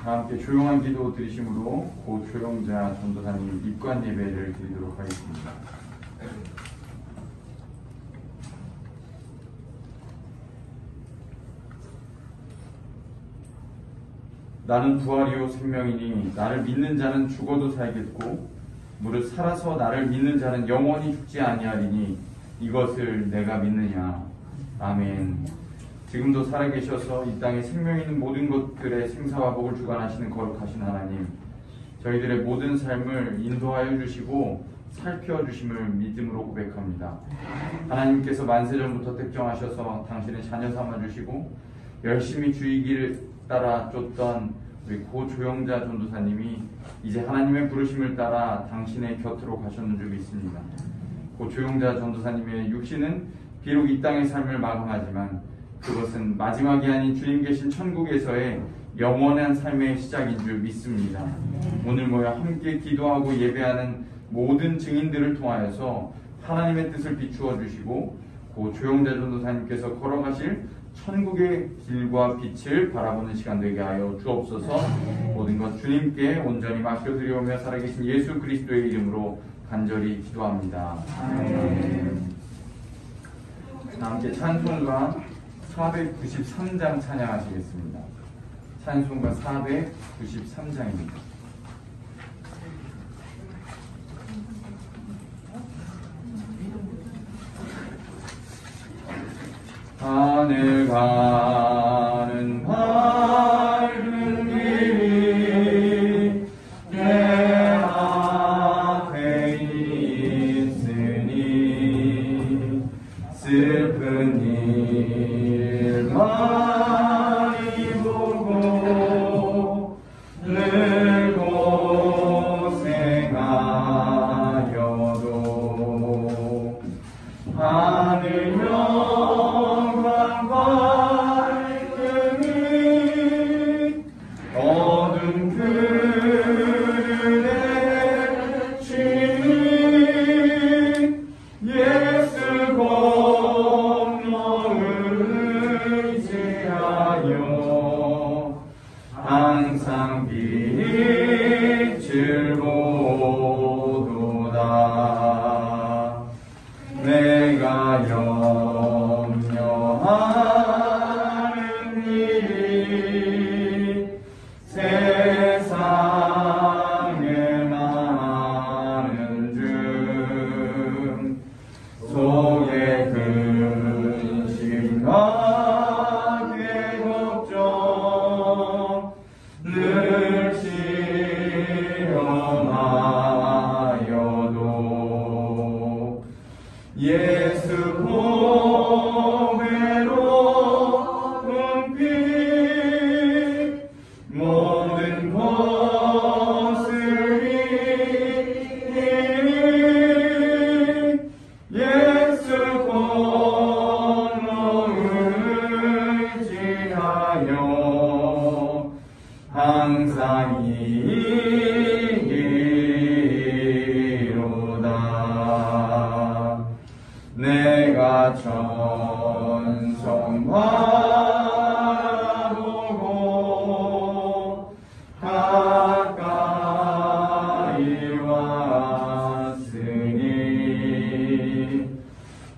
다 함께 조용한 기도 드리심으로 고 조영자 전도사님 입관 예배를 드리도록 하겠습니다. 나는 부활이요 생명이니 나를 믿는 자는 죽어도 살겠고 무릇 살아서 나를 믿는 자는 영원히 죽지 아니하리니 이것을 내가 믿느냐. 아멘. 지금도 살아계셔서 이 땅에 생명 있는 모든 것들의 생사와 복을 주관하시는 거룩하신 하나님, 저희들의 모든 삶을 인도하여 주시고 살펴주심을 믿음으로 고백합니다. 하나님께서 만세전부터 택정하셔서 당신의 자녀 삼아주시고 열심히 주의 길을 따라 쫓던 우리 고 조영자 전도사님이 이제 하나님의 부르심을 따라 당신의 곁으로 가셨는 줄 믿습니다. 고 조영자 전도사님의 육신은 비록 이 땅의 삶을 마감하지만 그것은 마지막이 아닌 주님 계신 천국에서의 영원한 삶의 시작인 줄 믿습니다. 오늘 모여 함께 기도하고 예배하는 모든 증인들을 통하여서 하나님의 뜻을 비추어 주시고 고 조영자 전도사님께서 걸어가실 천국의 길과 빛을 바라보는 시간 되게 하여 주옵소서. 모든 것 주님께 온전히 맡겨드리오며 살아계신 예수 그리스도의 이름으로 간절히 기도합니다. 아멘. 함께 찬송가 493장 찬양하시겠습니다. 찬송가 493장입니다. 하늘 가는 밝은 길이 내 앞에 있으니 슬픈 일 많이 보고 늘 고생하여도 하늘 항상 빛을 보도다. 내가 염려하는 일이 세상에 많은 중 속에 근심과 걱정 늘 시험하여도 예수 보배로 은빛 모든 것을 이기니 예수 공로 의지하여 항상 이기로다. 내가 천성 바라보고 가까이 왔으니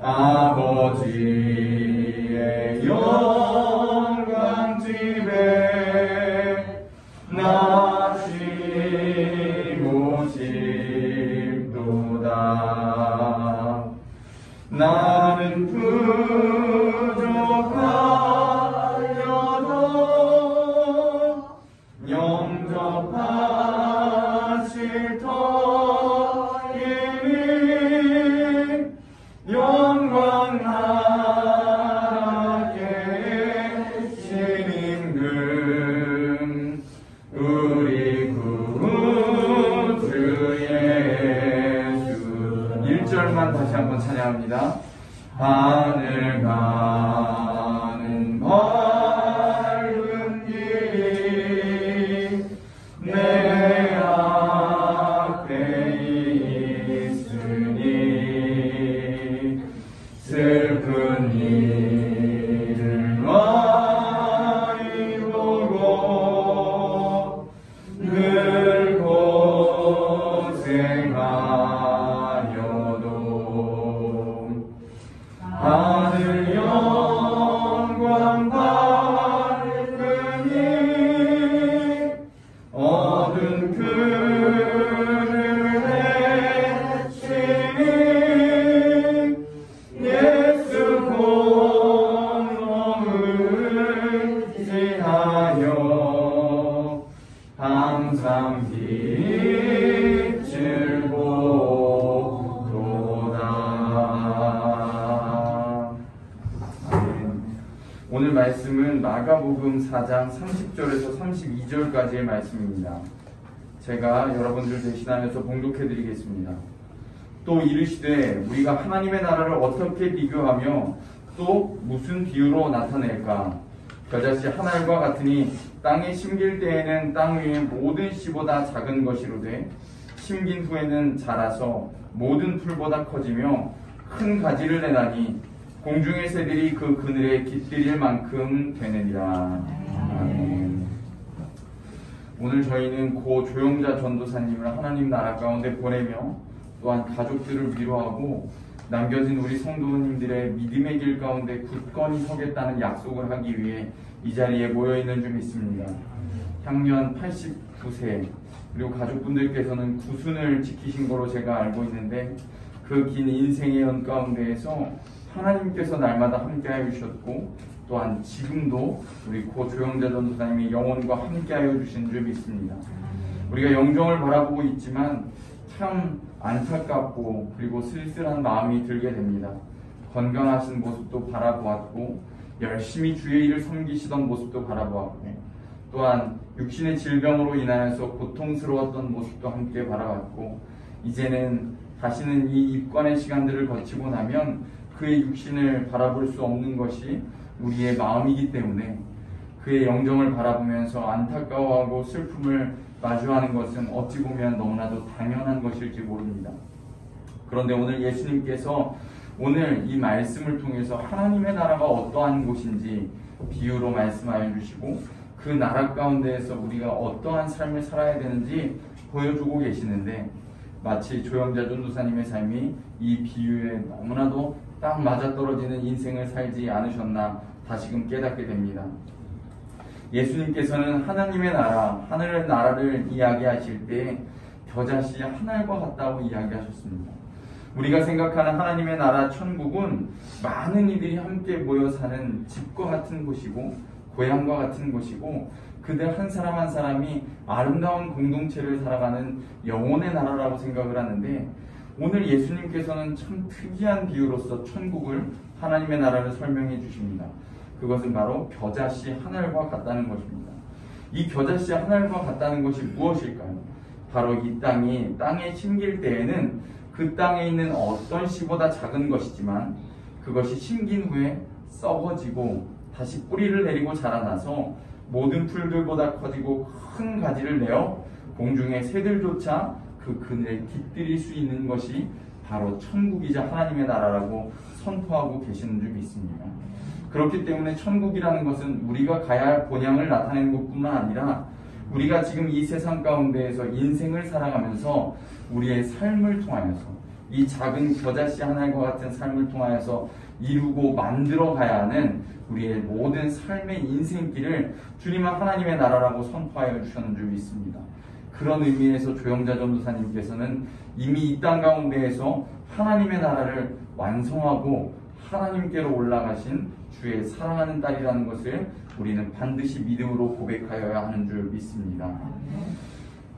아버지의 영광집에 나 쉬고 싶도다. 나는 부족하여도 영접하실 터이니 영광 나라께 신임금 우리 구주 예수. 1절만 다시 한번 찬양합니다. 하늘 가는 밝은 길이 내 앞에 있으니 슬픈 일을 많이 보고 항상 빛을 보도다. 오늘 말씀은 마가복음 4장 30절에서 32절까지의 말씀입니다. 제가 여러분들 대신하면서 봉독해 드리겠습니다. 또 이르시되 우리가 하나님의 나라를 어떻게 비교하며 또 무슨 비유로 나타낼까? 겨자씨 한 알과 같으니 땅에 심길 때에는 땅 위의 모든 씨보다 작은 것이로되 심긴 후에는 자라서 모든 풀보다 커지며 큰 가지를 내나니 공중의 새들이 그 그늘에 깃들일 만큼 되느니라. 아멘. 오늘 저희는 고 조영자 전도사님을 하나님 나라 가운데 보내며 또한 가족들을 위로하고 남겨진 우리 성도님들의 믿음의 길 가운데 굳건히 서겠다는 약속을 하기 위해 이 자리에 모여있는 줄 믿습니다. 향년 89세 그리고 가족분들께서는 구순을 지키신 거로 제가 알고 있는데 그 긴 인생의 연 가운데에서 하나님께서 날마다 함께하여 주셨고 또한 지금도 우리 고 조영자 전도사님이 영혼과 함께하여 주신 줄 믿습니다. 우리가 영정을 바라보고 있지만 참 안타깝고 그리고 쓸쓸한 마음이 들게 됩니다. 건강하신 모습도 바라보았고 열심히 주의 일을 섬기시던 모습도 바라보았고 또한 육신의 질병으로 인하여서 고통스러웠던 모습도 함께 바라봤고 이제는 다시는 이 입관의 시간들을 거치고 나면 그의 육신을 바라볼 수 없는 것이 우리의 마음이기 때문에 그의 영정을 바라보면서 안타까워하고 슬픔을 마주하는 것은 어찌 보면 너무나도 당연한 것일지 모릅니다. 그런데 오늘 예수님께서 오늘 이 말씀을 통해서 하나님의 나라가 어떠한 곳인지 비유로 말씀하여 주시고 그 나라 가운데에서 우리가 어떠한 삶을 살아야 되는지 보여주고 계시는데 마치 조영자 전도사님의 삶이 이 비유에 너무나도 딱 맞아떨어지는 인생을 살지 않으셨나 다시금 깨닫게 됩니다. 예수님께서는 하나님의 나라, 하늘의 나라를 이야기하실 때 겨자씨 한 알과 같다고 이야기하셨습니다. 우리가 생각하는 하나님의 나라 천국은 많은 이들이 함께 모여 사는 집과 같은 곳이고 고향과 같은 곳이고 그들 한 사람 한 사람이 아름다운 공동체를 살아가는 영혼의 나라라고 생각을 하는데 오늘 예수님께서는 참 특이한 비유로서 천국을 하나님의 나라를 설명해 주십니다. 그것은 바로 겨자씨 한 알과 같다는 것입니다. 이 겨자씨 한 알과 같다는 것이 무엇일까요? 바로 이 땅이 땅에 심길 때에는 그 땅에 있는 어떤 씨보다 작은 것이지만 그것이 심긴 후에 썩어지고 다시 뿌리를 내리고 자라나서 모든 풀들보다 커지고 큰 가지를 내어 공중의 새들조차 그 그늘에 깃들일 수 있는 것이 바로 천국이자 하나님의 나라라고 선포하고 계시는 줄 믿습니다. 그렇기 때문에 천국이라는 것은 우리가 가야 할 본향을 나타내는 것뿐만 아니라 우리가 지금 이 세상 가운데에서 인생을 살아가면서 우리의 삶을 통하여서 이 작은 겨자씨 하나과 같은 삶을 통하여서 이루고 만들어 가야 하는 우리의 모든 삶의 인생길을 주님은 하나님의 나라라고 선포하여 주셨는 줄 믿습니다. 그런 의미에서 조영자 전도사님께서는 이미 이 땅 가운데에서 하나님의 나라를 완성하고 하나님께로 올라가신 주의 사랑하는 딸이라는 것을 우리는 반드시 믿음으로 고백하여야 하는 줄 믿습니다.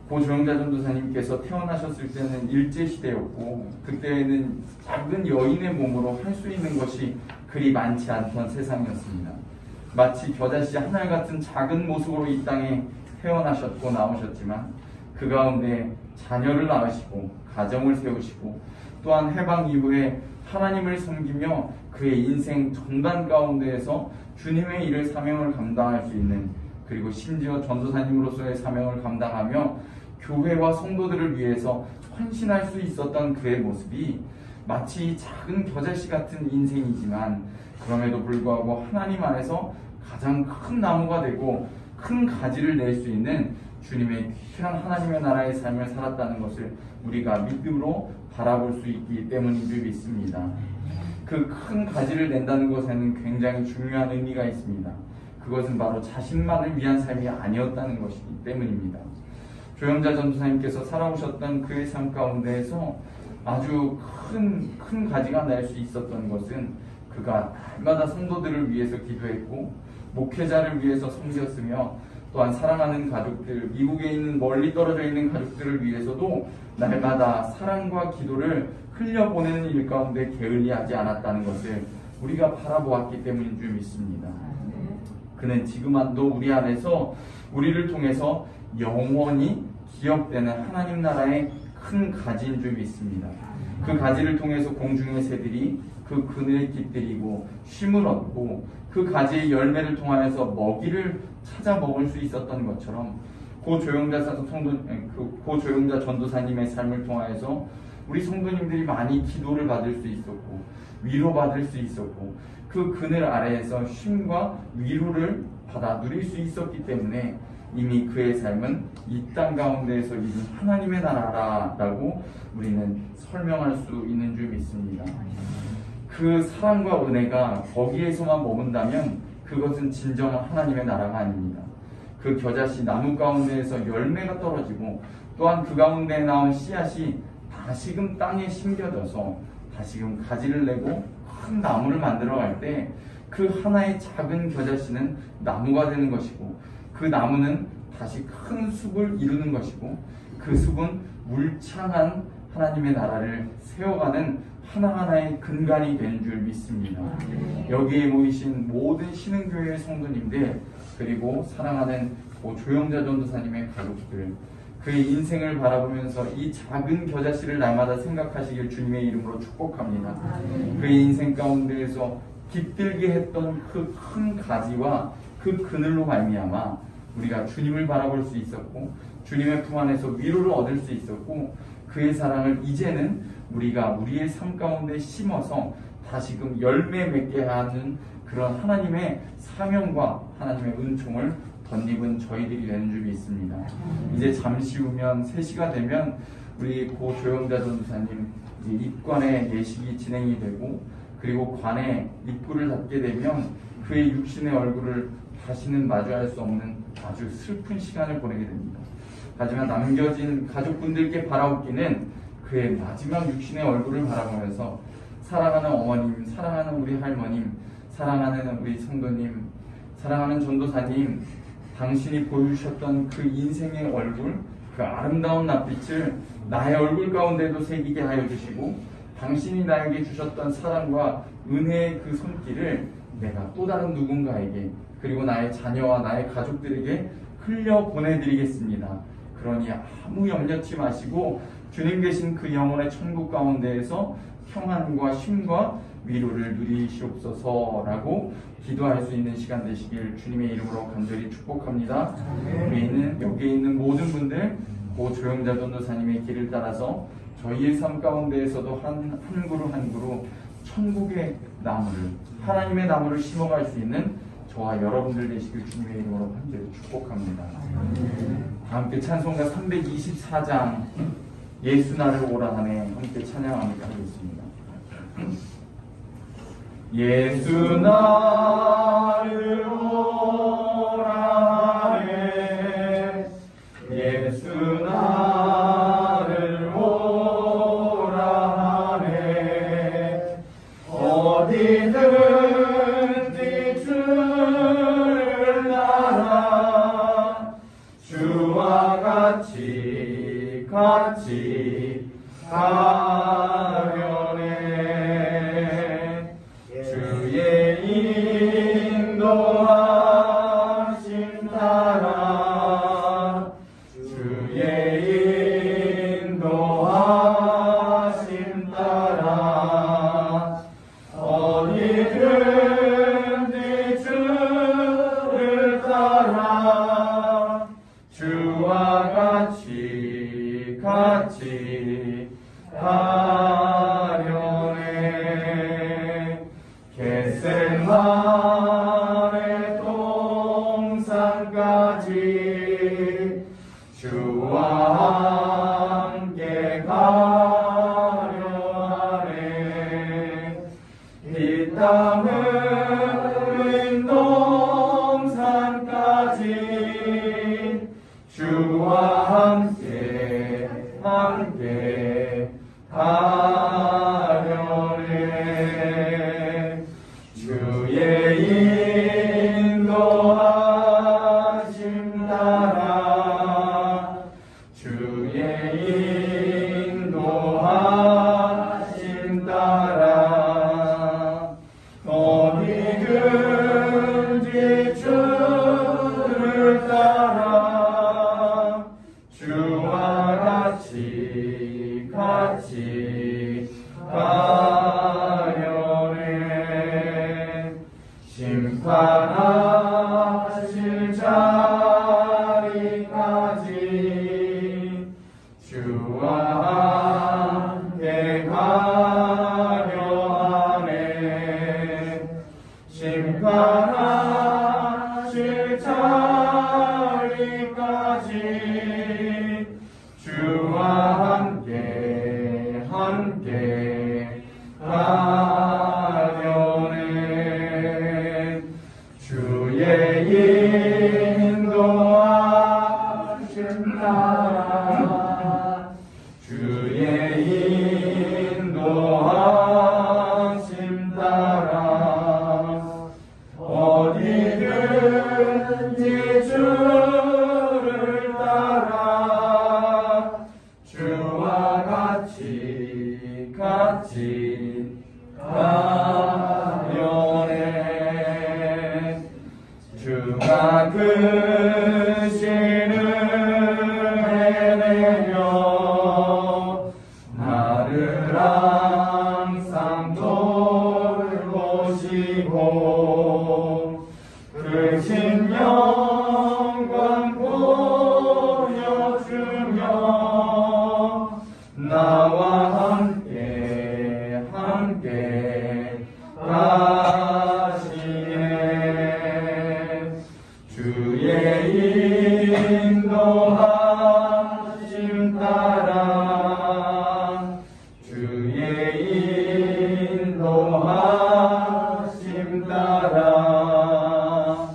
고 조영자 전도사님께서 태어나셨을 때는 일제시대였고 그때는 작은 여인의 몸으로 할 수 있는 것이 그리 많지 않던 세상이었습니다. 마치 겨자씨 한 알 같은 작은 모습으로 이 땅에 태어나셨고 나오셨지만 그 가운데 자녀를 낳으시고 가정을 세우시고 또한 해방 이후에 하나님을 섬기며 그의 인생 전반 가운데에서 주님의 일을 사명을 감당할 수 있는 그리고 심지어 전도사님으로서의 사명을 감당하며 교회와 성도들을 위해서 헌신할 수 있었던 그의 모습이 마치 작은 겨자씨 같은 인생이지만 그럼에도 불구하고 하나님 안에서 가장 큰 나무가 되고 큰 가지를 낼 수 있는 주님의 귀한 하나님의 나라의 삶을 살았다는 것을 우리가 믿음으로 바라볼 수 있기 때문인 줄 믿습니다. 그 큰 가지를 낸다는 것에는 굉장히 중요한 의미가 있습니다. 그것은 바로 자신만을 위한 삶이 아니었다는 것이기 때문입니다. 조영자 전도사님께서 살아오셨던 그의 삶 가운데에서 아주 큰 가지가 날 수 있었던 것은 그가 날마다 성도들을 위해서 기도했고 목회자를 위해서 섬겼으며 또한 사랑하는 가족들, 미국에 있는 멀리 떨어져 있는 가족들을 위해서도 날마다 사랑과 기도를 흘려보내는 일 가운데 게을리하지 않았다는 것을 우리가 바라보았기 때문인 줄 믿습니다. 그는 지금도 우리 안에서 우리를 통해서 영원히 기억되는 하나님 나라의 큰 가지인 줄 믿습니다. 그 가지를 통해서 공중의 새들이 그 그늘에 깃들이고 쉼을 얻고 그 가지의 열매를 통하여서 먹이를 찾아 먹을 수 있었던 것처럼 고조영자 전도사님의 삶을 통하여서 우리 성도님들이 많이 기도를 받을 수 있었고 위로받을 수 있었고 그 그늘 아래에서 쉼과 위로를 받아 누릴 수 있었기 때문에 이미 그의 삶은 이 땅 가운데에서 이룬 하나님의 나라라고 우리는 설명할 수 있는 줄 믿습니다. 그 사랑과 은혜가 거기에서만 머문다면 그것은 진정한 하나님의 나라가 아닙니다. 그 겨자씨 나무 가운데에서 열매가 떨어지고 또한 그 가운데 나온 씨앗이 다시금 땅에 심겨져서 다시금 가지를 내고 큰 나무를 만들어갈 때 그 하나의 작은 겨자씨는 나무가 되는 것이고 그 나무는 다시 큰 숲을 이루는 것이고 그 숲은 울창한 하나님의 나라를 세워가는 하나하나의 근간이 되는 줄 믿습니다. 여기에 모이신 모든 신흥교회의 성도님들 그리고 사랑하는 조영자 전도사님의 가족들 그의 인생을 바라보면서 이 작은 겨자씨를 날마다 생각하시길 주님의 이름으로 축복합니다. 그의 인생 가운데에서 깃들게 했던 그 큰 가지와 그 그늘로 말미암아 우리가 주님을 바라볼 수 있었고 주님의 품 안에서 위로를 얻을 수 있었고 그의 사랑을 이제는 우리가 우리의 삶 가운데 심어서 다시금 열매 맺게 하는 그런 하나님의 사명과 하나님의 은총을 덧입은 저희들이 되는 줄 믿습니다. 이제 잠시 후면 3시가 되면 우리 고 조영자 전도사님 이제 입관의 예식이 진행이 되고 그리고 관에 입구를 닫게 되면 그의 육신의 얼굴을 다시는 마주할 수 없는 아주 슬픈 시간을 보내게 됩니다. 하지만 남겨진 가족분들께 바라옵기는 그의 마지막 육신의 얼굴을 바라보면서 사랑하는 어머님, 사랑하는 우리 할머님, 사랑하는 우리 성도님, 사랑하는 전도사님, 당신이 보여주셨던 그 인생의 얼굴, 그 아름다운 낯빛을 나의 얼굴 가운데도 새기게 하여 주시고 당신이 나에게 주셨던 사랑과 은혜의 그 손길을 내가 또 다른 누군가에게 그리고 나의 자녀와 나의 가족들에게 흘려 보내드리겠습니다. 그러니 아무 염려치 마시고 주님 계신 그 영혼의 천국 가운데에서 평안과 쉼과 위로를 누리시옵소서라고 기도할 수 있는 시간 되시길 주님의 이름으로 간절히 축복합니다. 우리는 여기에 있는 모든 분들 고 조영자 전도사님의 길을 따라서 저희의 삶 가운데에서도 한 그루 한 그루 천국의 나무를 하나님의 나무를 심어갈 수 있는 저와 여러분들 되시길 주님의 이름으로 간절히 축복합니다. 함께 찬송가 324장 예수 나를 오라 하네 함께 찬양하니까 하겠습니다. 예수 나를 오라 하네 예수 나를 오라 하네 어디든지 주를 따라 주와 같이 가려네 주의 인도하심 따라 주의 인도하심 따라 어디든지 주를 따라 주와 같이 가려네 겟세마네 동산까지 주와 함께 가려 하네 이 땅은 동산까지 주와 함께 가려네 주의 인도하심 때까지 주와 함께 가려 하네. 심판하실 자리까지 주와 함께 가려네. 주의 인도하심 따라 주의 인도하심 따라 어디든지 주를 따라 주와 같이 가려네. 주가 그 신을 내려 나를 항상 돌보시고 그 신영광 보여주며 나와 함께 가시네. 주의 인도하심 따라 주의 인도하심 따라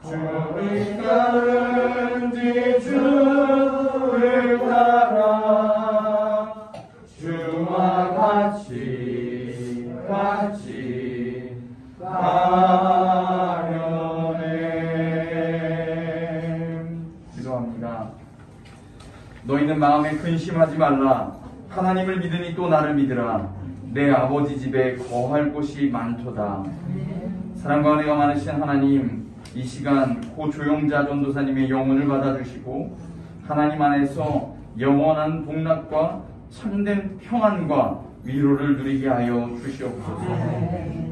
주를 따른지 주를 따라 주와 같이 가려네. 기도합니다. 너희는 마음에 근심하지 말라. 하나님을 믿으니 또 나를 믿으라. 내 아버지 집에 거할 곳이 많도다. 사랑과 은혜가 많으신 하나님, 이 시간 고 조영자 전도사님의 영혼을 받아주시고 하나님 안에서 영원한 복락과 참된 평안과 위로를 누리게 하여 주시옵소서.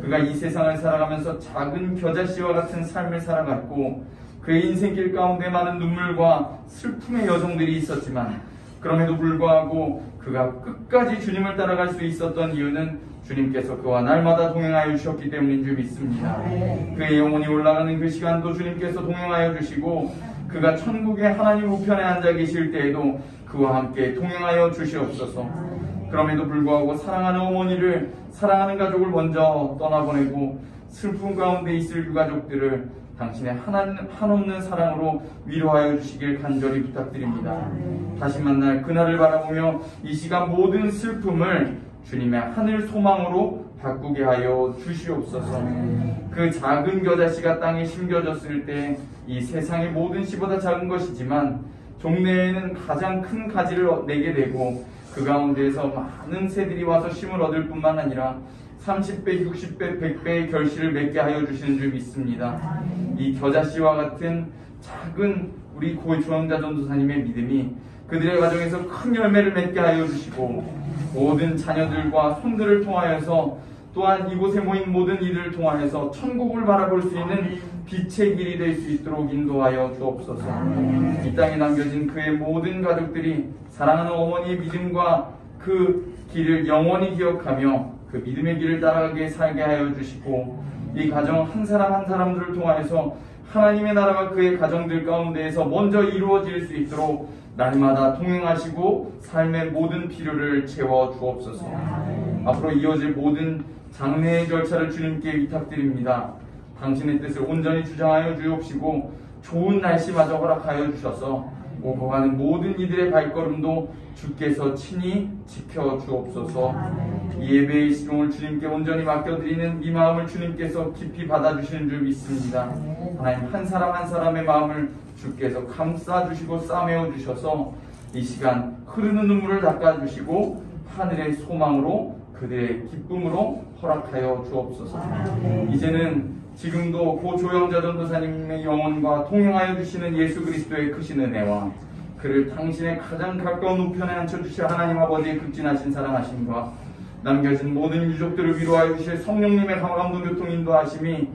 그가 이 세상을 살아가면서 작은 겨자씨와 같은 삶을 살아갔고 그의 인생길 가운데 많은 눈물과 슬픔의 여정들이 있었지만 그럼에도 불구하고 그가 끝까지 주님을 따라갈 수 있었던 이유는 주님께서 그와 날마다 동행하여 주셨기 때문인 줄 믿습니다. 그의 영혼이 올라가는 그 시간도 주님께서 동행하여 주시고 그가 천국의 하나님 우편에 앉아 계실 때에도 그와 함께 동행하여 주시옵소서. 그럼에도 불구하고 사랑하는 어머니를, 사랑하는 가족을 먼저 떠나보내고 슬픔 가운데 있을 유가족들을 당신의 한없는 사랑으로 위로하여 주시길 간절히 부탁드립니다. 다시 만날 그날을 바라보며 이 시간 모든 슬픔을 주님의 하늘 소망으로 바꾸게 하여 주시옵소서. 그 작은 겨자씨가 땅에 심겨졌을 때 이 세상의 모든 씨보다 작은 것이지만 종래에는 가장 큰 가지를 내게 되고 그 가운데에서 많은 새들이 와서 쉼을 얻을 뿐만 아니라 30배, 60배, 100배의 결실을 맺게 하여 주시는 줄 믿습니다. 이 겨자씨와 같은 작은 우리 고 조영자 전도사님의 믿음이 그들의 가정에서 큰 열매를 맺게 하여 주시고 모든 자녀들과 손들을 통하여서 또한 이곳에 모인 모든 이들을 통하여서 천국을 바라볼 수 있는 빛의 길이 될 수 있도록 인도하여 주옵소서. 이 땅에 남겨진 그의 모든 가족들이 사랑하는 어머니의 믿음과 그 길을 영원히 기억하며 그 믿음의 길을 따라가게 살게 하여 주시고 이 가정 한 사람 한 사람들을 통하여서 하나님의 나라가 그의 가정들 가운데에서 먼저 이루어질 수 있도록 날마다 동행하시고 삶의 모든 필요를 채워 주옵소서. 앞으로 이어질 모든 장례의 절차를 주님께 위탁드립니다. 당신의 뜻을 온전히 주장하여 주옵시고 좋은 날씨마저 허락하여 주셔서 오고 가는 모든 이들의 발걸음도 주께서 친히 지켜 주옵소서. 이 예배의 시종을 주님께 온전히 맡겨드리는 이 마음을 주님께서 깊이 받아주시는 줄 믿습니다. 하나님 한 사람 한 사람의 마음을 주께서 감싸주시고 싸매어 주셔서 이 시간 흐르는 눈물을 닦아주시고 하늘의 소망으로 그들의 기쁨으로 허락하여 주옵소서. 이제는 지금도 고 조영자 전도사님의 영혼과 동행하여 주시는 예수 그리스도의 크신 은혜와 그를 당신의 가장 가까운 우편에 앉혀주실 하나님 아버지의 극진하신 사랑하심과 남겨진 모든 유족들을 위로하여 주실 성령님의 감감도 교통 인도하심이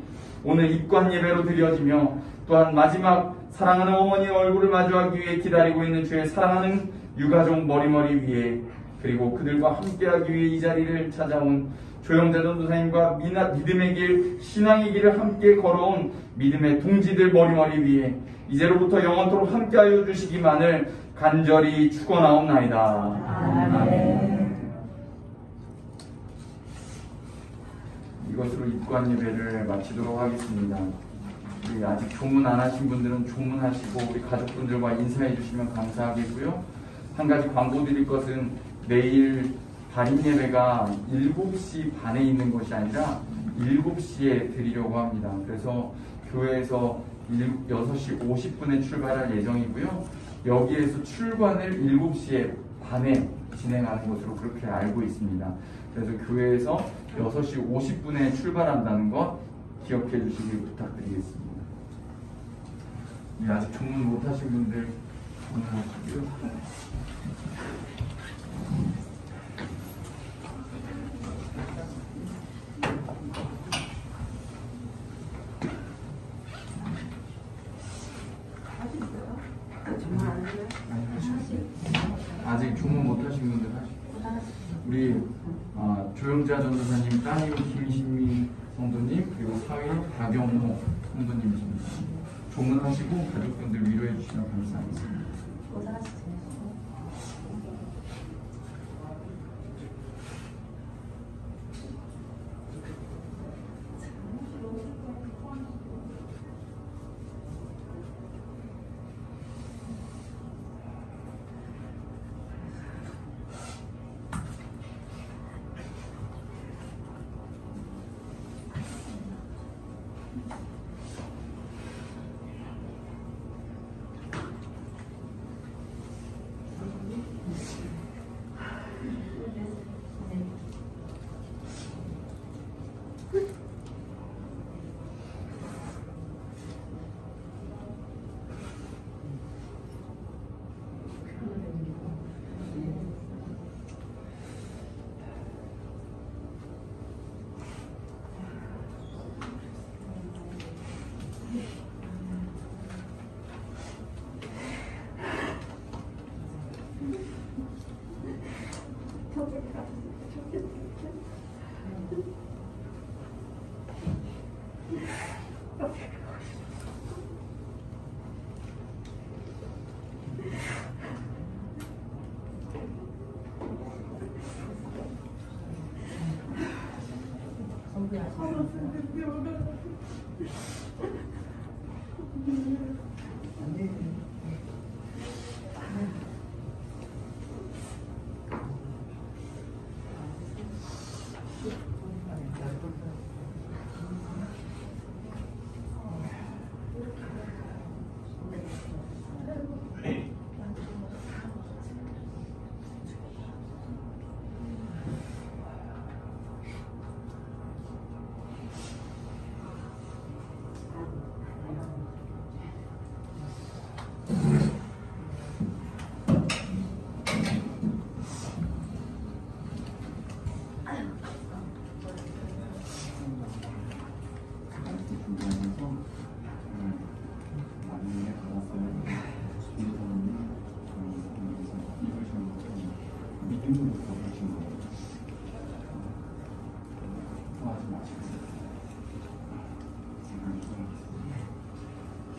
오늘 입관 예배로 드려지며 또한 마지막 사랑하는 어머니의 얼굴을 마주하기 위해 기다리고 있는 주의 사랑하는 유가족 머리머리 위에, 그리고 그들과 함께하기 위해 이 자리를 찾아온 조영재 전도사님과 믿음의 길, 신앙의 길을 함께 걸어온 믿음의 동지들 머리머리 위에 이제로부터 영원토록 함께하여 주시기만을 간절히 축원하옵나이다. 아멘. 이것으로 입관 예배를 마치도록 하겠습니다. 우리 아직 조문 안 하신 분들은 조문하시고 우리 가족분들과 인사해 주시면 감사하겠고요. 한 가지 광고 드릴 것은 내일 발인 예배가 7시 반에 있는 것이 아니라 7시에 드리려고 합니다. 그래서 교회에서 6시 50분에 출발할 예정이고요. 여기에서 출관을 7시 반에 진행하는 것으로 그렇게 알고 있습니다. 그래서 교회에서 6시 50분에 출발한다는 것 기억해 주시길 부탁드리겠습니다. 아직 조문 못하신 분들 조문하시고요. 아직 조문 못하신 분들 하시고, 우리 조영자 전도사님 따님 김신미 성도님, 그리고 사위 박영호 성도님이십니다. 조문하시고 가족분들 위로해 주시면 감사하겠습니다.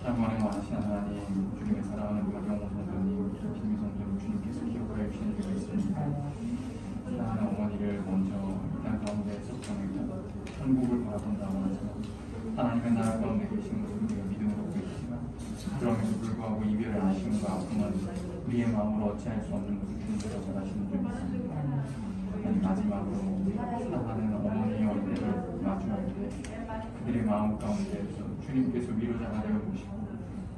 사랑하는 왕하신 하나님, 주님의 사랑하는 박영호 선생님, 김신미 선생님, 주님께서 기억하여 주시는 줄을 믿습니다. 사랑하는 어머니를 먼저 이 땅 가운데 속성해서 천국을 바라본다고 하지만 하나님의 나라 가운데 계시는 것을 우리가 믿음으로 보이지만 그럼에도 불구하고 이별의 아쉬움과 아픔은 우리의 마음으로 어찌할 수 없는 것을 주님께서 잘 아시는 줄 믿습니다. 하나님, 마지막으로 사랑하는 어머니의 얼굴을 마주할 때 그들의 마음 가운데에서 주님께서 위로자 하려 보시고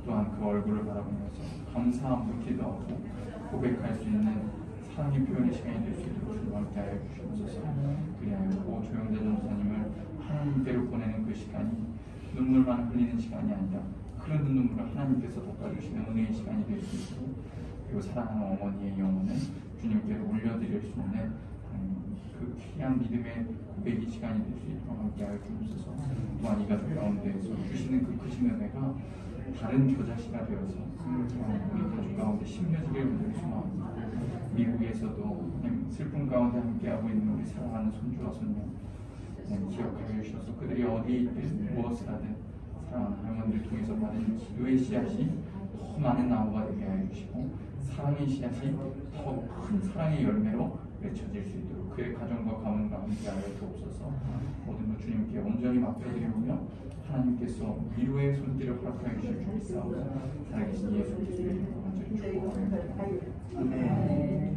또한 그 얼굴을 바라보면서 감사함도 기도하고 고백할 수 있는 사랑의 표현의 시간이 될 수 있도록 주님 함께 하여 주시옵소서. 그리하여 조영재 전도사님을 하나님께로 보내는 그 시간이 눈물만 흘리는 시간이 아니라 흐르는 눈물을 하나님께서 닦아주시는 은혜의 시간이 될 수 있도록, 그리고 사랑하는 어머니의 영혼을 주님께로 올려드릴 수 있는 그 귀한 믿음의 고백의 시간이 될 수 있도록 함께하여 주옵소서. 또한 이 가족 가운데에서 주시는 그 크신 은혜가 다른 겨자씨가 되어서 우리 가족 가운데 심려지기를 간절히 소망합니다. 미국에서도 슬픔 가운데 함께하고 있는 우리 사랑하는 손주와 손녀 기억하여 주셔서 그들이 어디 있든 무엇을 하든 사랑하는 할머니를 통해서 받은 기도의 씨앗이 더 많은 나무가 되게 하여 주시고 사랑의 씨앗이 더 큰 사랑의 열매로 맺혀질 수 있도록 그의 가정과 가문과 함께하여 주옵소서. 모든 것 주님께 온전히 맡겨드리며 하나님께서 위로의 손길을 허락하여 주실 줄 믿사오며 살아계신 예수 그리스도의 이름으로 간절히 축복합니다. 아멘.